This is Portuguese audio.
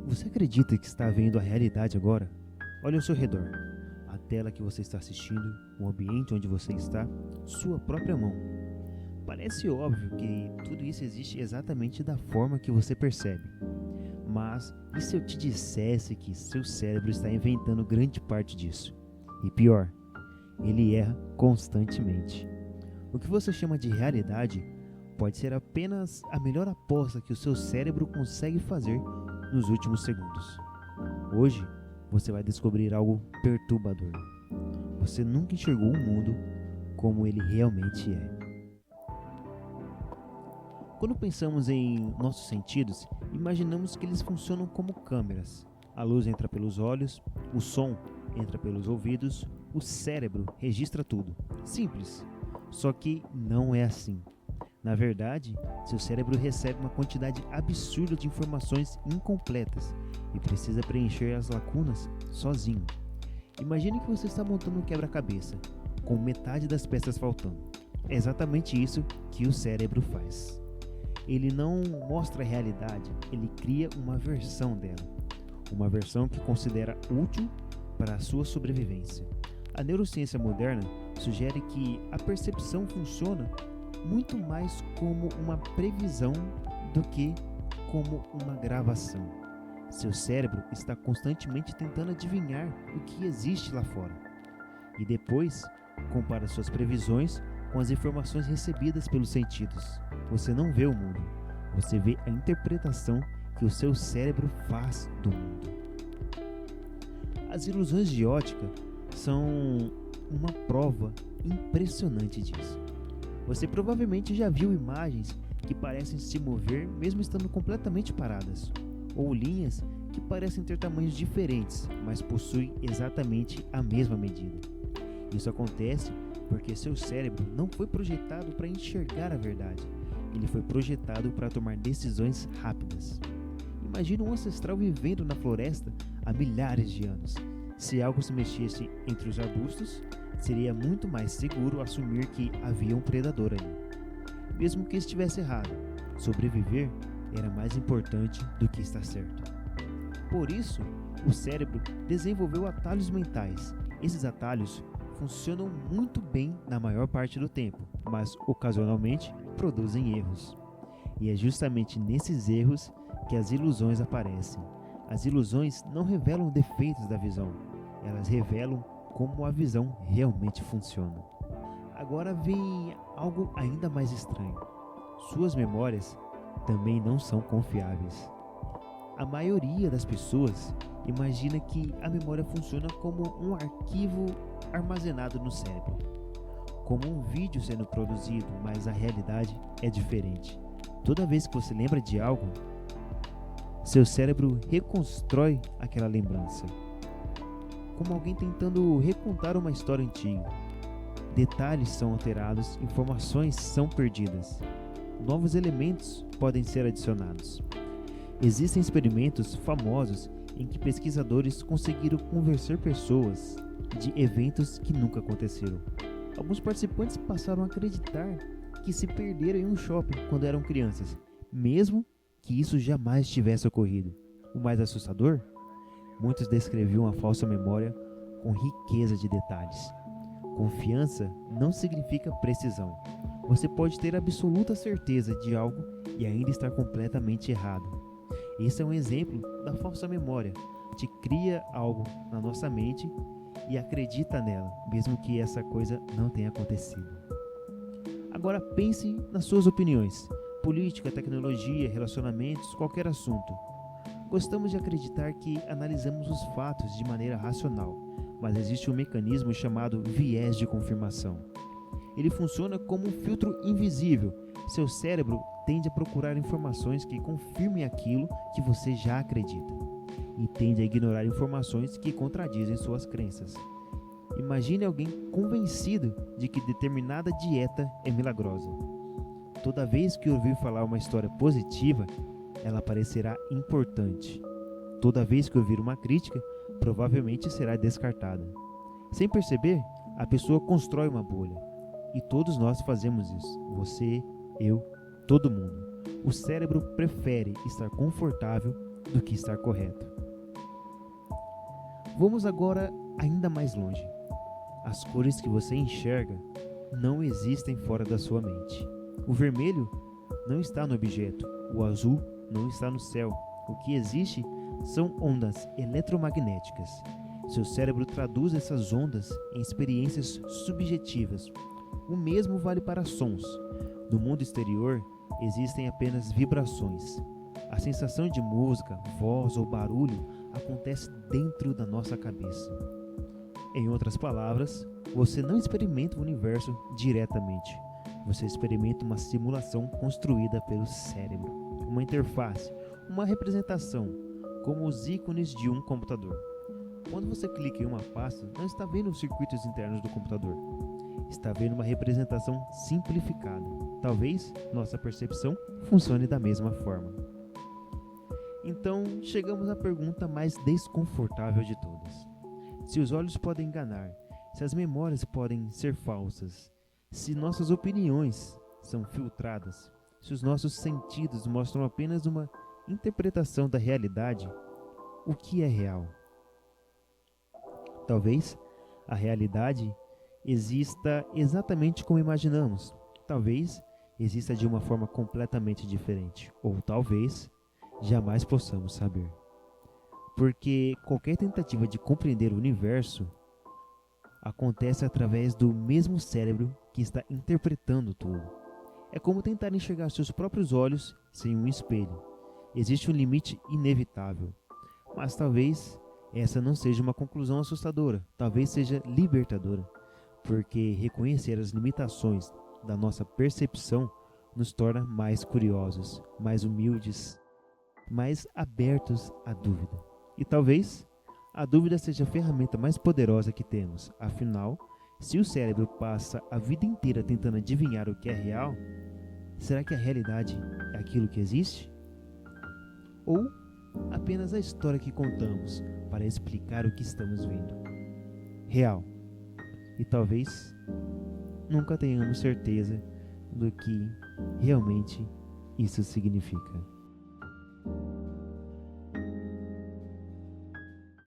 Você acredita que está vendo a realidade agora? Olha ao seu redor. A tela que você está assistindo, o ambiente onde você está, sua própria mão. Parece óbvio que tudo isso existe exatamente da forma que você percebe. Mas e se eu te dissesse que seu cérebro está inventando grande parte disso? E pior, ele erra constantemente. O que você chama de realidade pode ser apenas a melhor aposta que o seu cérebro consegue fazer nos últimos segundos. Hoje, você vai descobrir algo perturbador. Você nunca enxergou o mundo como ele realmente é. Quando pensamos em nossos sentidos, imaginamos que eles funcionam como câmeras. A luz entra pelos olhos, o som entra pelos ouvidos, o cérebro registra tudo. Simples. Só que não é assim. Na verdade, seu cérebro recebe uma quantidade absurda de informações incompletas e precisa preencher as lacunas sozinho. Imagine que você está montando um quebra-cabeça, com metade das peças faltando. É exatamente isso que o cérebro faz. Ele não mostra a realidade, ele cria uma versão dela. Uma versão que considera útil para a sua sobrevivência. A neurociência moderna sugere que a percepção funciona muito mais como uma previsão do que como uma gravação. Seu cérebro está constantemente tentando adivinhar o que existe lá fora. E depois, compara suas previsões com as informações recebidas pelos sentidos. Você não vê o mundo, você vê a interpretação que o seu cérebro faz do mundo. As ilusões de ótica são uma prova impressionante disso. Você provavelmente já viu imagens que parecem se mover mesmo estando completamente paradas, ou linhas que parecem ter tamanhos diferentes, mas possuem exatamente a mesma medida. Isso acontece porque seu cérebro não foi projetado para enxergar a verdade, ele foi projetado para tomar decisões rápidas. Imagine um ancestral vivendo na floresta há milhares de anos. Se algo se mexesse entre os arbustos, seria muito mais seguro assumir que havia um predador ali. Mesmo que estivesse errado, sobreviver era mais importante do que estar certo. Por isso, o cérebro desenvolveu atalhos mentais. Esses atalhos funcionam muito bem na maior parte do tempo, mas ocasionalmente produzem erros. E é justamente nesses erros que as ilusões aparecem. As ilusões não revelam defeitos da visão, elas revelam como a visão realmente funciona. Agora vem algo ainda mais estranho. Suas memórias também não são confiáveis. A maioria das pessoas imagina que a memória funciona como um arquivo armazenado no cérebro, como um vídeo sendo produzido, mas a realidade é diferente. Toda vez que você lembra de algo, seu cérebro reconstrói aquela lembrança, como alguém tentando recontar uma história antiga. Detalhes são alterados, informações são perdidas, novos elementos podem ser adicionados. Existem experimentos famosos em que pesquisadores conseguiram convencer pessoas de eventos que nunca aconteceram. Alguns participantes passaram a acreditar que se perderam em um shopping quando eram crianças, mesmo que isso jamais tivesse ocorrido. O mais assustador? Muitos descreviam a falsa memória com riqueza de detalhes. Confiança não significa precisão. Você pode ter absoluta certeza de algo e ainda estar completamente errado. Esse é um exemplo da falsa memória. A gente cria algo na nossa mente e acredita nela, mesmo que essa coisa não tenha acontecido. Agora pense nas suas opiniões. Política, tecnologia, relacionamentos, qualquer assunto. Gostamos de acreditar que analisamos os fatos de maneira racional, mas existe um mecanismo chamado viés de confirmação. Ele funciona como um filtro invisível. Seu cérebro tende a procurar informações que confirmem aquilo que você já acredita, e tende a ignorar informações que contradizem suas crenças. Imagine alguém convencido de que determinada dieta é milagrosa. Toda vez que ouvir falar uma história positiva, ela parecerá importante. Toda vez que ouvir uma crítica, provavelmente será descartada. Sem perceber, a pessoa constrói uma bolha. E todos nós fazemos isso. Você, eu, todo mundo. O cérebro prefere estar confortável do que estar correto. Vamos agora ainda mais longe. As cores que você enxerga não existem fora da sua mente. O vermelho não está no objeto, o azul não está no céu. O que existe são ondas eletromagnéticas. Seu cérebro traduz essas ondas em experiências subjetivas. O mesmo vale para sons. No mundo exterior, existem apenas vibrações. A sensação de música, voz ou barulho acontece dentro da nossa cabeça. Em outras palavras, você não experimenta o universo diretamente. Você experimenta uma simulação construída pelo cérebro, uma interface, uma representação, como os ícones de um computador. Quando você clica em uma pasta, não está vendo os circuitos internos do computador. Está vendo uma representação simplificada. Talvez nossa percepção funcione da mesma forma. Então, chegamos à pergunta mais desconfortável de todas. Se os olhos podem enganar, se as memórias podem ser falsas, se nossas opiniões são filtradas, se os nossos sentidos mostram apenas uma interpretação da realidade, o que é real? Talvez a realidade exista exatamente como imaginamos. Talvez exista de uma forma completamente diferente. Ou talvez jamais possamos saber. Porque qualquer tentativa de compreender o universo acontece através do mesmo cérebro que está interpretando tudo. É como tentar enxergar seus próprios olhos sem um espelho. Existe um limite inevitável. Mas talvez essa não seja uma conclusão assustadora. Talvez seja libertadora. Porque reconhecer as limitações da nossa percepção nos torna mais curiosos, mais humildes, mais abertos à dúvida. E talvez a dúvida seja a ferramenta mais poderosa que temos. Afinal, se o cérebro passa a vida inteira tentando adivinhar o que é real, será que a realidade é aquilo que existe? Ou apenas a história que contamos para explicar o que estamos vendo? Real. E talvez nunca tenhamos certeza do que realmente isso significa.